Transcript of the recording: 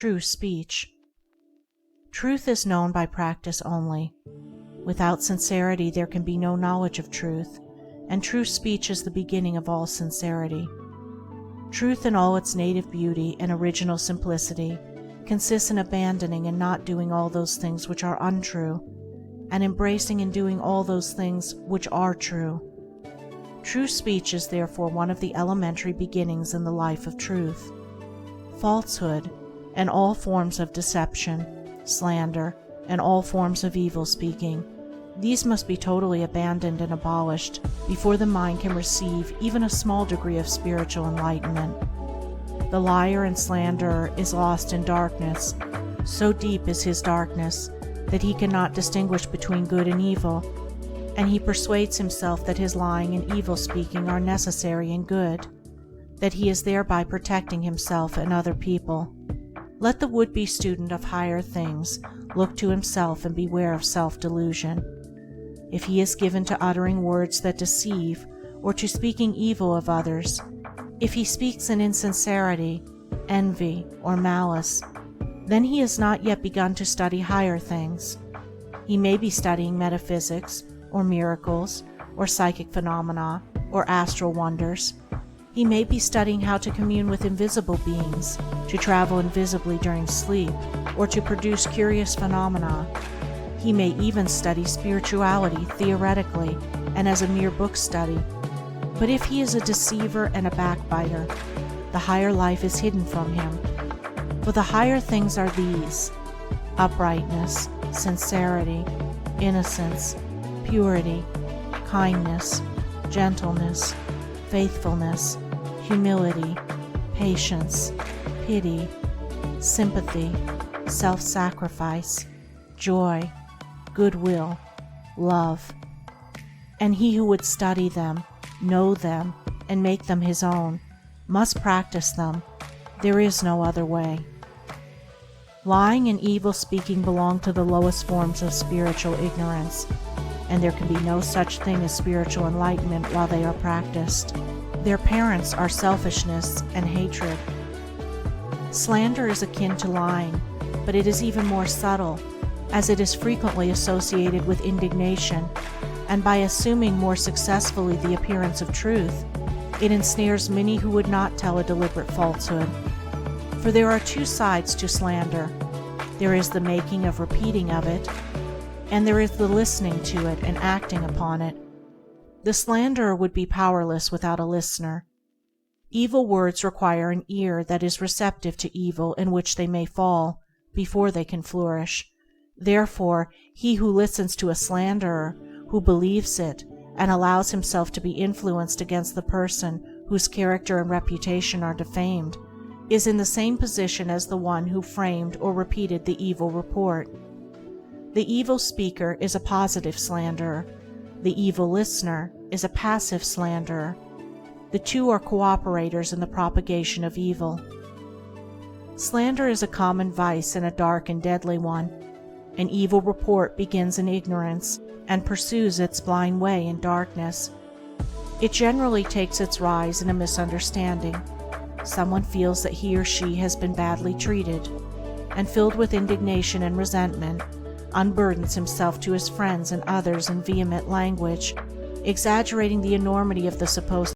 True speech. Truth is known by practice only. Without sincerity there can be no knowledge of truth, and true speech is the beginning of all sincerity. Truth in all its native beauty and original simplicity consists in abandoning and not doing all those things which are untrue, and embracing and doing all those things which are true. True speech is therefore one of the elementary beginnings in the life of truth. Falsehood, and all forms of deception, slander, and all forms of evil speaking, these must be totally abandoned and abolished before the mind can receive even a small degree of spiritual enlightenment. The liar and slanderer is lost in darkness. So deep is his darkness that he cannot distinguish between good and evil, and he persuades himself that his lying and evil speaking are necessary and good, that he is thereby protecting himself and other people. Let the would-be student of higher things look to himself and beware of self-delusion. If he is given to uttering words that deceive, or to speaking evil of others, if he speaks in insincerity, envy, or malice, then he has not yet begun to study higher things. He may be studying metaphysics, or miracles, or psychic phenomena, or astral wonders. He may be studying how to commune with invisible beings, to travel invisibly during sleep, or to produce curious phenomena. He may even study spirituality theoretically and as a mere book study. But if he is a deceiver and a backbiter, the higher life is hidden from him. For the higher things are these: uprightness, sincerity, innocence, purity, kindness, gentleness, faithfulness, humility, patience, pity, sympathy, self-sacrifice, joy, goodwill, love. And he who would study them, know them, and make them his own, must practice them. There is no other way. Lying and evil speaking belong to the lowest forms of spiritual ignorance, and there can be no such thing as spiritual enlightenment while they are practiced. Their parents are selfishness and hatred. Slander is akin to lying, but it is even more subtle, as it is frequently associated with indignation, and by assuming more successfully the appearance of truth, it ensnares many who would not tell a deliberate falsehood. For there are two sides to slander. There is the making of repeating of it, and there is the listening to it and acting upon it. The slanderer would be powerless without a listener. Evil words require an ear that is receptive to evil in which they may fall, before they can flourish. Therefore, he who listens to a slanderer, who believes it, and allows himself to be influenced against the person whose character and reputation are defamed, is in the same position as the one who framed or repeated the evil report. The evil speaker is a positive slanderer. The evil listener is a passive slanderer. The two are cooperators in the propagation of evil. Slander is a common vice and a dark and deadly one. An evil report begins in ignorance and pursues its blind way in darkness. It generally takes its rise in a misunderstanding. Someone feels that he or she has been badly treated, and filled with indignation and resentment, unburdens himself to his friends and others in vehement language, exaggerating the enormity of the supposed